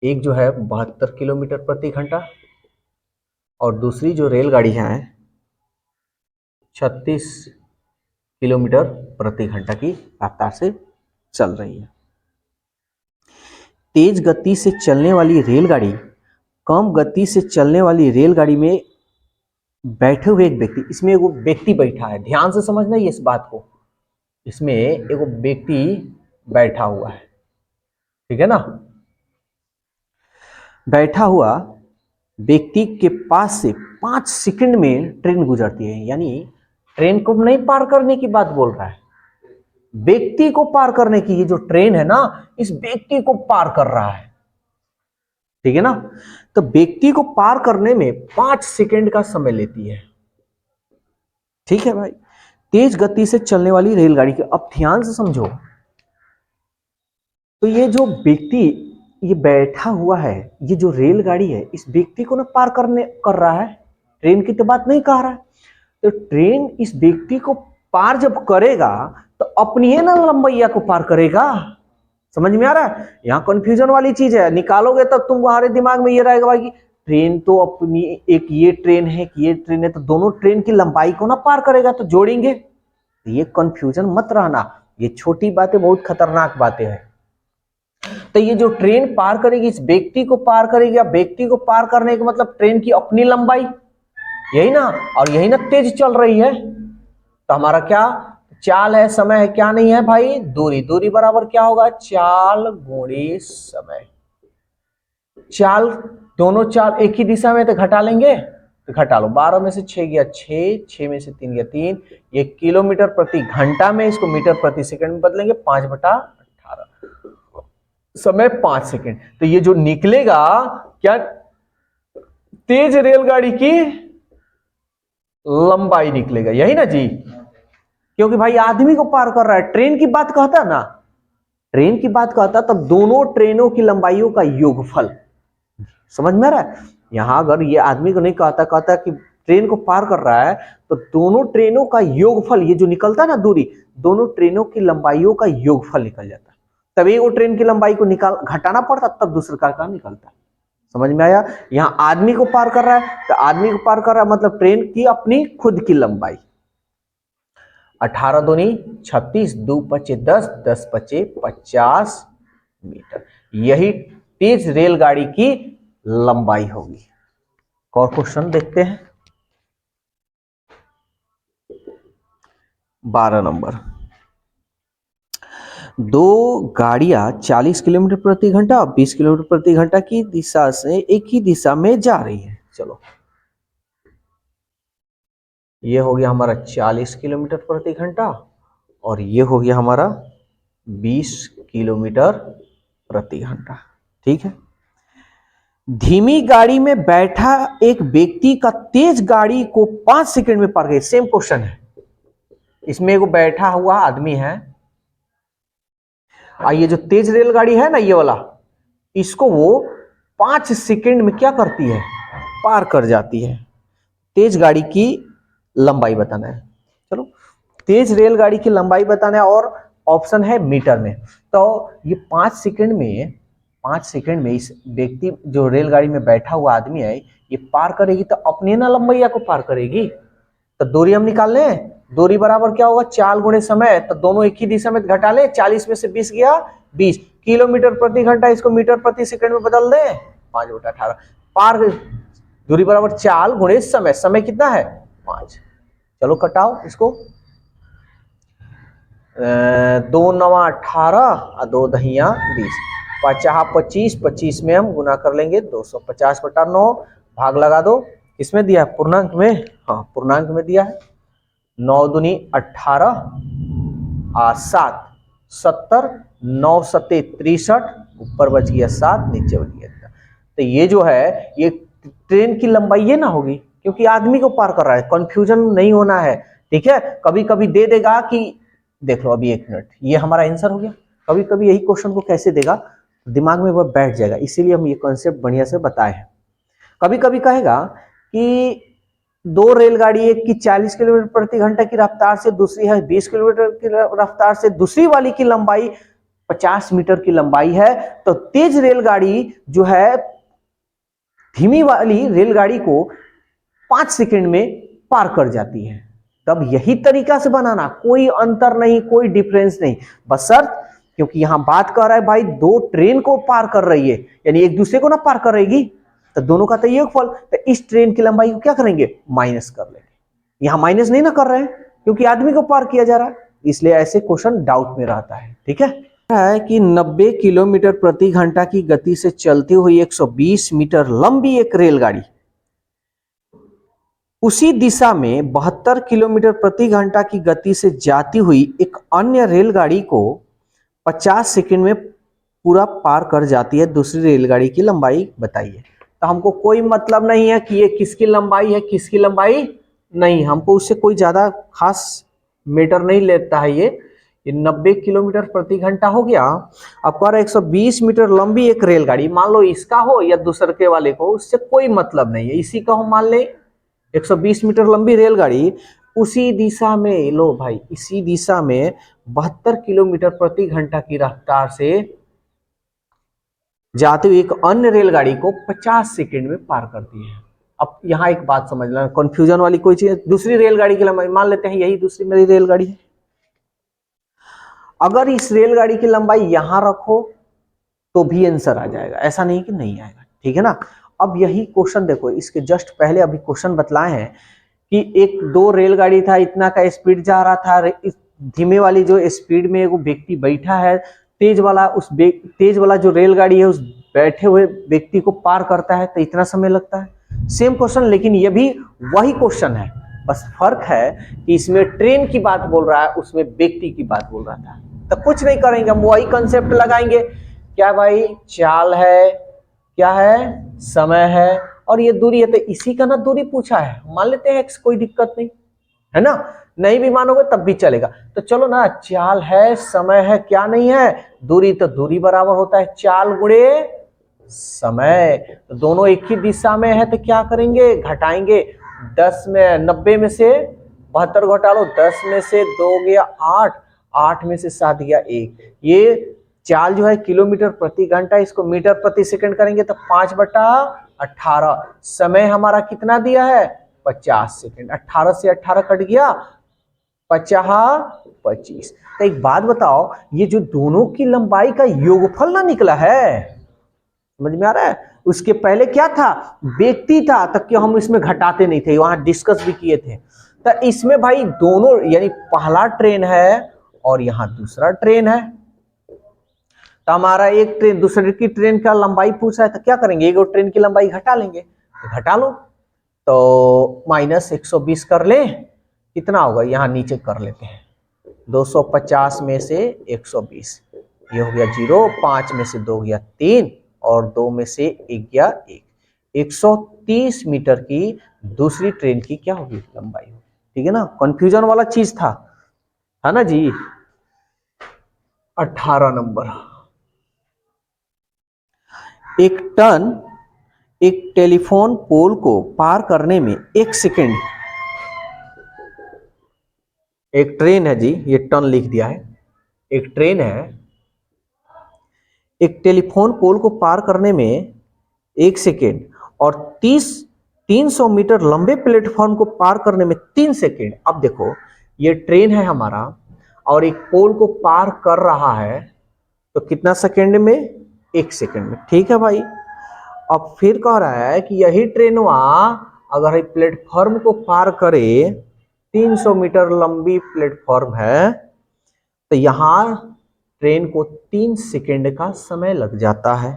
एक जो है 72 किलोमीटर प्रति घंटा और दूसरी जो रेलगाड़ी है 36 किलोमीटर प्रति घंटा की रफ्तार से चल रही है। तेज गति से चलने वाली रेलगाड़ी कम गति से चलने वाली रेलगाड़ी में बैठे हुए एक व्यक्ति, इसमें एगो व्यक्ति बैठा है, ध्यान से समझना है इस बात को, इसमें एगो व्यक्ति बैठा हुआ है, ठीक है ना। बैठा हुआ व्यक्ति के पास से 5 सेकंड में ट्रेन गुजरती है, यानी ट्रेन को नहीं पार करने की बात बोल रहा है, व्यक्ति को पार करने की। ये जो ट्रेन है ना, इस व्यक्ति को पार कर रहा है, ठीक है ना। तो व्यक्ति को पार करने में 5 सेकंड का समय लेती है, ठीक है भाई। तेज गति से चलने वाली रेलगाड़ी के, अब ध्यान से समझो, तो ये जो व्यक्ति ये बैठा हुआ है, ये जो रेलगाड़ी है, इस व्यक्ति को ना पार कर रहा है, ट्रेन की तो बात नहीं कह रहा है। तो ट्रेन इस व्यक्ति को पार जब करेगा तो अपनी है ना लंबैया को पार करेगा। समझ में आ रहा है? यहाँ कंफ्यूजन वाली चीज है, निकालोगे तब तुम्हारे दिमाग में ये रहेगा भाई कि ट्रेन तो अपनी एक ये ट्रेन है कि ये ट्रेन है, तो दोनों ट्रेन की लंबाई को ना पार करेगा, तो जोड़ेंगे। ये कंफ्यूजन मत रहना, ये छोटी बातें बहुत खतरनाक बातें हैं। तो ये जो ट्रेन पार करेगी इस व्यक्ति को पार करेगी, या व्यक्ति को पार करने का मतलब ट्रेन की अपनी लंबाई, यही ना, और यही ना तेज चल रही है। तो हमारा क्या चाल है, समय है, क्या नहीं है भाई, दूरी। दूरी बराबर क्या होगा, चाल गुणे समय। चाल दोनों चाल एक ही दिशा में, तो घटा लेंगे, तो घटा लो, 12 में से 6 गया 6, 6 में से 3 गया 3, ये किलोमीटर प्रति घंटा में, इसको मीटर प्रति सेकंड में बदलेंगे, 5/18, समय 5 सेकंड। तो ये जो निकलेगा क्या, तेज रेलगाड़ी की लंबाई निकलेगा, यही ना जी, क्योंकि भाई आदमी को पार कर रहा है। ट्रेन की बात कहता ना, ट्रेन की बात कहता तब दोनों ट्रेनों की लंबाइयों का योगफल, समझ में आ रहा है। यहां अगर ये आदमी को नहीं कहता कि ट्रेन को पार कर रहा है, तो दोनों ट्रेनों का योगफल, ये जो निकलता है ना दूरी, दोनों ट्रेनों की लंबाइयों का योगफल निकल जाता है, तभी वो ट्रेन की लंबाई को घटाना पड़ता, तब दूसरे का निकलता है। समझ में आया? यहां आदमी को पार कर रहा है, तो आदमी को पार कर रहा है मतलब ट्रेन की अपनी खुद की लंबाई। 18 दूनी 36, 2 पचे 10, 10 पचे 50 मीटर, यही तेज रेलगाड़ी की लंबाई होगी। और क्वेश्चन देखते हैं 12 नंबर। दो गाड़ियां 40 किलोमीटर प्रति घंटा और 20 किलोमीटर प्रति घंटा की दिशा से एक ही दिशा में जा रही है। चलो ये हो गया हमारा 40 किलोमीटर प्रति घंटा और ये हो गया हमारा 20 किलोमीटर प्रति घंटा, ठीक है। धीमी गाड़ी में बैठा एक व्यक्ति का तेज गाड़ी को 5 सेकंड में पार कर, सेम क्वेश्चन है, इसमें एगो बैठा हुआ आदमी है, ये जो तेज रेलगाड़ी है ना ये वाला, इसको वो 5 सेकंड में क्या करती है, पार कर जाती है। तेज गाड़ी की लंबाई बताना है। चलो तेज रेलगाड़ी की लंबाई बताना है और ऑप्शन है मीटर में। तो ये 5 सेकंड में इस व्यक्ति जो रेलगाड़ी में बैठा हुआ आदमी है ये पार करेगी, तो अपने ना लंबाइया को पार करेगी। तो दूरी हम निकाल लें, दूरी बराबर क्या होगा, चाल गुणे समय, तो दोनों एक ही दिशा में घटा ले, 40 में से 20 गया 20, किलोमीटर प्रति घंटा इसको मीटर प्रति सेकंड में बदल दें, 5/18, पार दूरी बराबर चाल गुणे समय, समय कितना है 5। चलो कटाओ इसको, 2 9 18 और 2 दहिया 20, 5 25, 25 में हम गुना कर लेंगे 250/9, भाग लगा दो, किसमें दिया है, पूर्णांक में, हाँ पूर्णांक में दिया है, 9 दूनी 18, 7 70, 9 सत्ते 63, ऊपर बच गया 7, नीचे बच गया 3। तो ये जो है ये ट्रेन की लंबाई ये ना होगी, क्योंकि आदमी को पार कर रहा है, कंफ्यूजन नहीं होना है। ठीक है, कभी कभी दे देगा कि देख लो अभी 1 मिनट, ये हमारा आंसर हो गया। कभी कभी यही क्वेश्चन को कैसे देगा, दिमाग में वह बैठ जाएगा, इसीलिए हम ये कॉन्सेप्ट बढ़िया से बताए हैं। कभी कभी कहेगा कि दो रेलगाड़ी, एक की 40 किलोमीटर प्रति घंटा की रफ्तार से, दूसरी है 20 किलोमीटर की रफ्तार से, दूसरी वाली की लंबाई 50 मीटर की लंबाई है, तो तेज रेलगाड़ी जो है धीमी वाली रेलगाड़ी को 5 सेकंड में पार कर जाती है। तब यही तरीका से बनाना, कोई अंतर नहीं, कोई डिफरेंस नहीं, बशर्त क्योंकि यहां बात कर रहा है भाई दो ट्रेन को पार कर रही है, यानी एक दूसरे को ना पार कर रहेगी, तो दोनों का तो योगफल, तो इस ट्रेन की लंबाई को क्या करेंगे, माइनस कर लेंगे। यहां माइनस नहीं ना कर रहे हैं क्योंकि आदमी को पार किया जा रहा है, इसलिए ऐसे क्वेश्चन डाउट में रहता है। ठीक है कि 90 किलोमीटर प्रति घंटा की गति से चलती हुई 120 मीटर लंबी एक रेलगाड़ी उसी दिशा में 72 किलोमीटर प्रति घंटा की गति से जाती हुई एक अन्य रेलगाड़ी को 50 सेकंड में पूरा पार कर जाती है। दूसरी रेलगाड़ी की लंबाई बताइए। तो हमको कोई मतलब नहीं है कि ये किसकी लंबाई है, किसकी लंबाई नहीं, हमको उससे कोई ज्यादा खास मैटर नहीं लेता है। ये 90 किलोमीटर प्रति घंटा हो गया। अब कह रहा है 120 मीटर लंबी एक रेलगाड़ी, मान लो इसका हो या दूसरे के वाले को, उससे कोई मतलब नहीं है, इसी का हो मान ले। 120 मीटर लंबी रेलगाड़ी उसी दिशा में, लो भाई इसी दिशा में 72 किलोमीटर प्रति घंटा की रफ्तार से जाते हुए एक अन्य रेलगाड़ी को 50 सेकंड में पार करती है। अब यहां एक बात समझ लेना, कंफ्यूजन वाली कोई चीज, दूसरी रेलगाड़ी की लंबाई मान लेते हैं यही दूसरी मेरी रेलगाड़ी है। अगर इस रेलगाड़ी की लंबाई यहां रखो तो भी आंसर आ जाएगा, ऐसा नहीं कि नहीं आएगा। ठीक है ना। अब यही क्वेश्चन देखो, इसके जस्ट पहले अभी क्वेश्चन बतलाए हैं कि एक दो रेलगाड़ी था, इतना का स्पीड जा रहा था, धीमे वाली जो स्पीड में एक व्यक्ति बैठा है, तेज वाला जो रेलगाड़ी है उस बैठे हुए व्यक्ति को पार करता है, तो इतना समय लगता है। सेम क्वेश्चन, लेकिन ये भी वही क्वेश्चन है, बस फर्क है कि इसमें ट्रेन की बात बोल रहा है, उसमें व्यक्ति की बात बोल रहा था। तो कुछ नहीं करेंगे, हम वही कंसेप्ट लगाएंगे। क्या भाई, चाल है, क्या है, समय है, और ये दूरी है, तो इसी का ना दूरी पूछा है, मान लेते हैं x, कोई दिक्कत नहीं है ना। नहीं भी मानोगे तब भी चलेगा। तो चलो ना, चाल है, समय है, क्या नहीं है, दूरी, तो दूरी बराबर होता है चाल गुणे समय। तो दोनों एक ही दिशा में है, तो क्या करेंगे, घटाएंगे। 90 में से 72 घटा लो, 10 में से 2 गया 8, 8 में से 7 गया 1। ये चाल जो है किलोमीटर प्रति घंटा, इसको मीटर प्रति सेकंड करेंगे तो 5/18। समय हमारा कितना दिया है, 50 सेकंड। 18 से 18 कट गया, 25। तो एक बात बताओ, ये जो दोनों की लंबाई का योगफल ना निकला है, समझ में आ रहा है। उसके पहले क्या था, व्यक्ति था, तब क्यों हम इसमें घटाते नहीं थे, वहां डिस्कस भी किए थे। तो इसमें भाई दोनों, यानी पहला ट्रेन है और यहां दूसरा ट्रेन है, तो हमारा एक ट्रेन दूसरे की ट्रेन का लंबाई पूछा है, तो क्या करेंगे, एक ट्रेन की लंबाई घटा लेंगे। तो घटा लो, तो माइनस 120 कर ले, कितना होगा, यहां नीचे कर लेते हैं। 250 में से 120, ये हो गया 0, 5 में से 2 गया 3, और 2 में से 1 गया 1। 130 मीटर की दूसरी ट्रेन की क्या होगी, लंबाई होगी। ठीक है ना, कंफ्यूजन वाला चीज था, है ना जी। 18 नंबर, एक टन एक टेलीफोन पोल को पार करने में 1 सेकेंड, एक ट्रेन है जी, ये टन लिख दिया है, एक ट्रेन है, एक टेलीफोन पोल को पार करने में 1 सेकेंड, और 300 मीटर लंबे प्लेटफॉर्म को पार करने में 3 सेकेंड। अब देखो, ये ट्रेन है हमारा और एक पोल को पार कर रहा है, तो कितना सेकेंड में, 1 सेकेंड में। ठीक है भाई। अब फिर कह रहा है कि यही ट्रेन अगर प्लेटफॉर्म को पार करे, 300 मीटर लंबी प्लेटफॉर्म है, तो यहां ट्रेन को 3 सेकेंड का समय लग जाता है।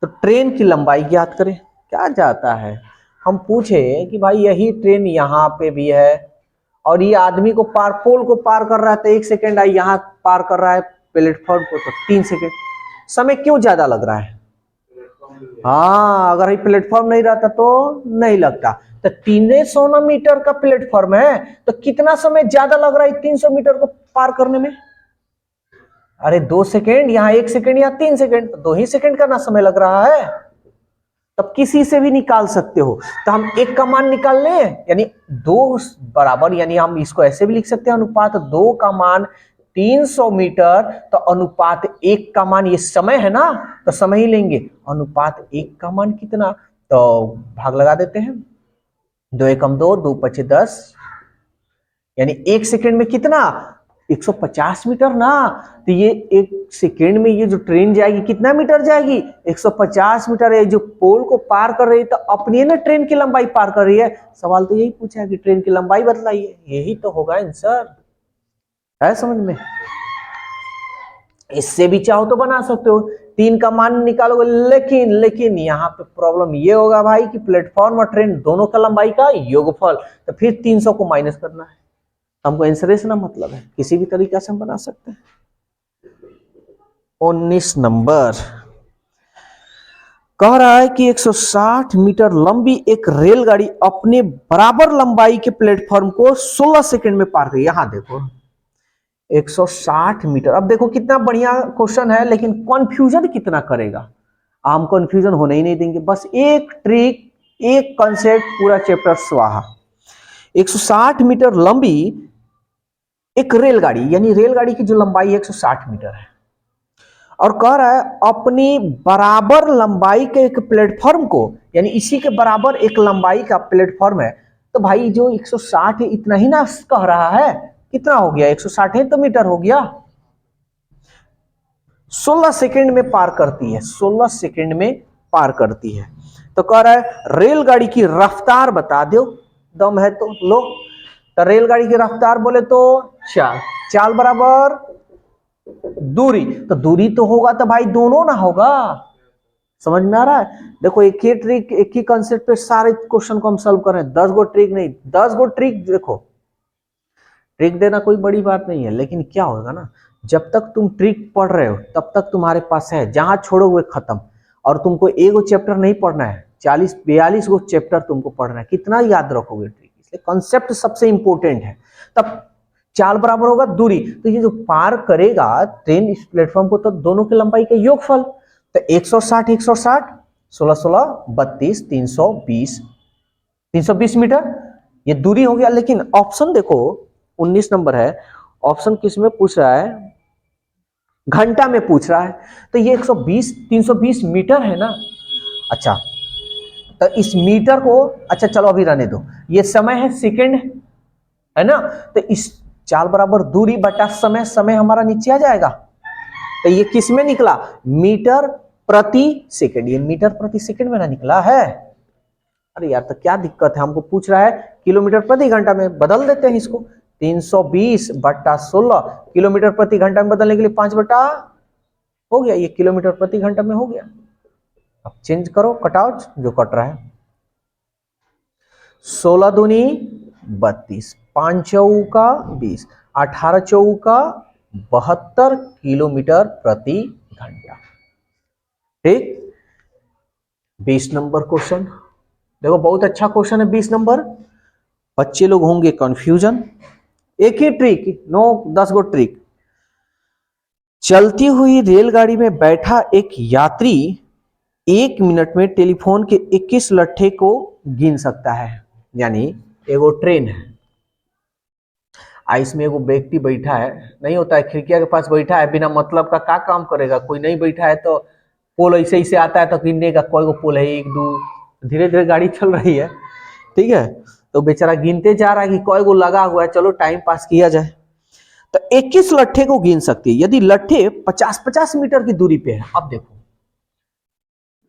तो ट्रेन की लंबाई ज्ञात करें, क्या जाता है, हम पूछे कि भाई यही ट्रेन यहां पे भी है और ये आदमी को पोल को पार कर रहा है तो 1 सेकेंड, आई यहाँ पार कर रहा है प्लेटफॉर्म को तो 3 सेकेंड। समय क्यों ज्यादा लग रहा है? हाँ, अगर ये प्लेटफॉर्म नहीं रहता तो नहीं लगता। तो 300 मीटर का प्लेटफॉर्म है तो कितना समय ज्यादा लग रहा है 300 मीटर को पार करने में? अरे 2 सेकेंड, यहाँ 1 सेकेंड, यहाँ 3 सेकेंड, तो 2 ही सेकेंड का ना समय लग रहा है। तब किसी से भी निकाल सकते हो। तो हम 1 का मान निकाल लें, यानी 2 बराबर, यानी हम इसको ऐसे भी लिख सकते हैं, अनुपात 2 का मान 300 मीटर, तो अनुपात 1 का मान, ये समय है ना तो समय ही लेंगे, अनुपात 1 का मान कितना, तो भाग लगा देते हैं, 2 एकम 2, 2 पचे 10, यानी 1 सेकेंड में कितना, 150 मीटर ना। तो ये 1 सेकेंड में ये जो ट्रेन जाएगी कितना मीटर जाएगी, 150 मीटर। है जो पोल को पार कर रही है तो अपनी ना ट्रेन की लंबाई पार कर रही है। सवाल तो यही पूछा है कि ट्रेन की लंबाई बतलाइए, यही तो होगा आंसर। है समझ में? इससे भी चाहो तो बना सकते हो, 3 का मान निकालोगे, लेकिन यहाँ पे प्रॉब्लम ये होगा भाई कि प्लेटफॉर्म और ट्रेन दोनों का लंबाई का योगफल, तो फिर 300 को माइनस करना है। हमको आंसर से ना मतलब है, किसी भी तरीका से हम बना सकते हैं। 19 नंबर कह रहा है कि 160 मीटर लंबी एक रेलगाड़ी अपने बराबर लंबाई के प्लेटफॉर्म को 16 सेकंड में पार करी। यहां देखो 160 मीटर। अब देखो कितना बढ़िया क्वेश्चन है, लेकिन कंफ्यूजन कितना करेगा। हम कंफ्यूजन होने ही नहीं देंगे, बस एक ट्रिक, एक कॉन्सेप्ट, पूरा चैप्टर स्वाहा। 160 मीटर लंबी एक रेलगाड़ी, यानी रेलगाड़ी की जो लंबाई 160 मीटर है, और कह रहा है अपनी बराबर लंबाई के एक प्लेटफॉर्म को, यानी इसी के बराबर एक लंबाई का प्लेटफॉर्म है, तो भाई जो 160 है इतना ही ना कह रहा है, कितना हो गया, 160 है तो मीटर हो गया, 16 सेकंड में पार करती है, 16 सेकंड में पार करती है। तो कह रहा है रेलगाड़ी की रफ्तार बता दो, दम है तो लो। तो रेलगाड़ी की रफ्तार बोले तो चाल बराबर दूरी, तो दूरी तो होगा तो भाई दोनों ना होगा। समझ में आ रहा है? देखो एक ही ट्रिक, एक ही कंसेप्ट पे सारे क्वेश्चन को हम सॉल्व कर रहे हैं, 10 गो ट्रिक नहीं, 10 गो ट्रिक। देखो ट्रिक देना कोई बड़ी बात नहीं है, लेकिन क्या होगा ना, जब तक तुम ट्रिक पढ़ रहे हो तब तक तुम्हारे पास है, जहां छोड़ोगे खत्म। और तुमको एगो चैप्टर नहीं पढ़ना है, 40-42 गो चैप्टर तुमको पढ़ना है, कितना याद रखोगे ट्रिक। इसलिए कॉन्सेप्ट सबसे इंपॉर्टेंट है। तब चाल बराबर होगा दूरी, तो ये जो पार करेगा ट्रेन इस प्लेटफॉर्म को, तो दोनों की लंबाई का योगफल, तो 160 160, 16 16 32, 320 मीटर ये दूरी हो गया। लेकिन ऑप्शन देखो 19 नंबर है, ऑप्शन किस में पूछ रहा है, घंटा में पूछ रहा है, तो ये 320 मीटर है ना। अच्छा तो इस मीटर को, अच्छा चलो अभी रहने दो, ये समय है सेकंड है ना, तो इस चाल बराबर दूरी बटा समय, समय हमारा नीचे आ जाएगा, तो ये किस में निकला, मीटर प्रति सेकंड, ये मीटर प्रति सेकंड में ना निकला है। अरे यार तो क्या दिक्कत है, हमको पूछ रहा है किलोमीटर प्रति घंटा में, बदल देते हैं इसको, 320 बटा 16, किलोमीटर प्रति घंटा में बदलने के लिए 5 बटा हो गया, ये किलोमीटर प्रति घंटा में हो गया। अब चेंज करो, कटाओ जो कट रहा है, 16 दूनी 32, 5 चौका 20, 18 चौका 72 किलोमीटर प्रति घंटा। ठीक, 20 नंबर क्वेश्चन देखो, बहुत अच्छा क्वेश्चन है 20 नंबर। बच्चे लोग होंगे कंफ्यूजन, एक ही ट्रिक, नो 10 गो ट्रिक। चलती हुई रेलगाड़ी में बैठा एक यात्री 1 मिनट में टेलीफोन के 21 लट्ठे को गिन सकता है। यानी एगो ट्रेन है, इसमें एगो व्यक्ति बैठा है, नहीं होता है खिड़किया के पास बैठा है, बिना मतलब का क्या काम करेगा, कोई नहीं बैठा है तो पोल ऐसे ही आता है तो गिनने का, कोई को पोल है 1 2, धीरे धीरे गाड़ी चल रही है, ठीक है, तो बेचारा गिनते जा रहा है कि कोई को लगा हुआ है, चलो टाइम पास किया जाए। तो 21 लट्ठे को गिन सकती है, यदि लट्ठे 50-50 मीटर की दूरी पे है। अब देखो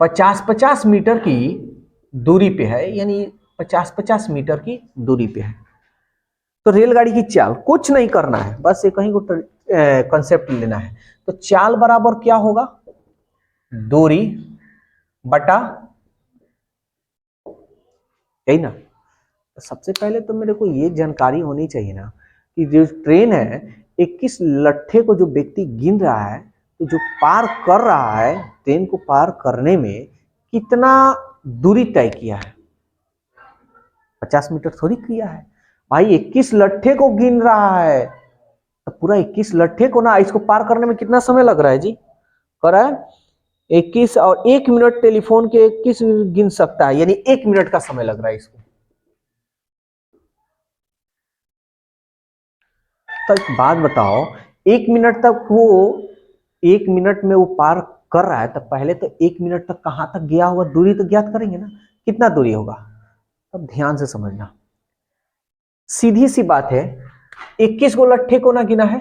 50-50 मीटर की दूरी पे है, यानी 50-50 मीटर की दूरी पे है, तो रेलगाड़ी की चाल कुछ नहीं करना है, बस ये कहीं को कंसेप्ट लेना है। तो चाल बराबर क्या होगा, दूरी बटा, यही ना, तो सबसे पहले तो मेरे को ये जानकारी होनी चाहिए ना कि जो ट्रेन है 21 लट्ठे को जो व्यक्ति गिन रहा है, तो जो पार कर रहा है ट्रेन को पार करने में कितना दूरी तय किया है? 50 मीटर थोड़ी किया है भाई, 21 लट्ठे को गिन रहा है, तो पूरा 21 लट्ठे को ना इसको पार करने में कितना समय लग रहा है जी? कर रहा है 21 और 1 मिनट टेलीफोन के 21 गिन सकता है, यानी 1 मिनट का समय लग रहा है इसको। तो एक बात बताओ, 1 मिनट तक वो 1 मिनट में वो पार कर रहा है, तो पहले तो 1 मिनट तक कहां तक गया होगा दूरी तो ज्ञात करेंगे ना, कितना दूरी होगा। अब ध्यान से समझना, सीधी सी बात है, 21 को लट्ठे को ना गिना है,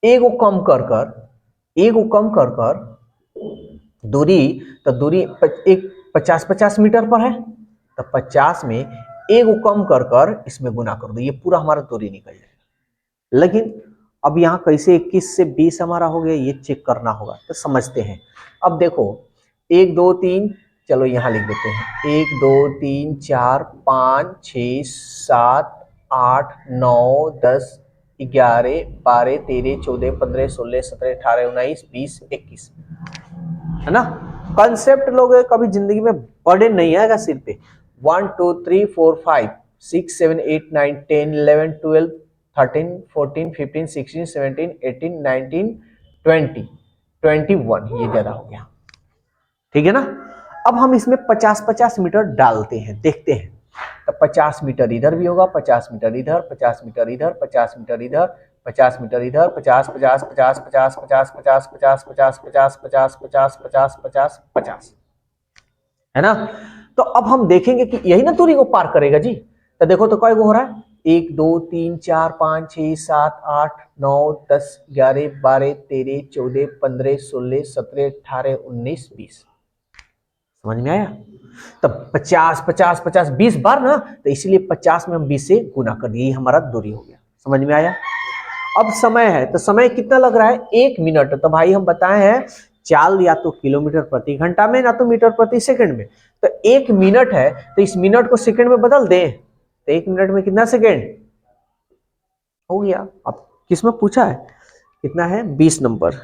एक को कम कर दूरी, तो दूरी एक 50-50 मीटर पर है, तो 50 में एक को कम कर इसमें गुना कर दो, ये पूरा हमारा दूरी निकल जाएगा। लेकिन अब यहाँ कैसे 21 से 20 हमारा हो गया ये चेक करना होगा, तो समझते हैं। अब देखो 1 2 3, चलो यहाँ लिख देते हैं 1 2 3 4 5 6 7 8 9 10 11 12 13 14 15 16 17 18 19 20 21, है ना। कंसेप्ट लोग कभी जिंदगी में बर्डन नहीं आएगा सिर पे। 1 2 3 4 5 6 7 8 9 10 11 12 13 14 15 16 17 18 19 20 21, ये ज्यादा हो गया, ठीक है ना। अब हम इसमें 50-50 मीटर डालते हैं, देखते हैं। तो 50 मीटर इधर भी होगा, 50 मीटर इधर, 50 मीटर इधर, 50 मीटर इधर, 50 मीटर इधर, 50 50 50 50 50 50 50 50 50 50 50 50 50 50, है ना। तो अब हम देखेंगे कि यही ना दूरी को पार करेगा जी। तो देखो तो कई गो हो रहा है, 1 2 3 4 5 6 7 8 9 10 11 12 13 14 15 16 17 18 19 20, समझ में आया। तब 50 50 50 20 बार ना, तो इसीलिए 50 में हम 20 से गुना कर दिए, हमारा दूरी हो गया, समझ में आया। अब समय है, तो समय कितना लग रहा है 1 मिनट, तो भाई हम बताए हैं चाल या तो किलोमीटर प्रति घंटा में ना तो मीटर प्रति सेकंड में, तो 1 मिनट है तो इस मिनट को सेकंड में बदल दें, तो 1 मिनट में कितना सेकंड हो गया। अब किसमें पूछा है, कितना है 20 नंबर,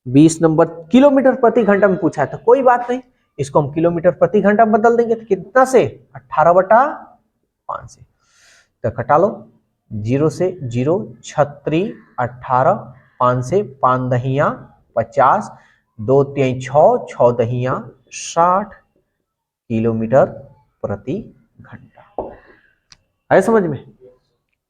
20 नंबर किलोमीटर प्रति घंटा में पूछा है, तो कोई बात नहीं, इसको हम किलोमीटर प्रति घंटा में बदल देंगे, तो कितना से 18/5 से, तो कटा लो 0 से 0 36 18 5 से 5 दहिया 50 2 3 6 6 दहिया 60 किलोमीटर प्रति घंटा, है समझ में।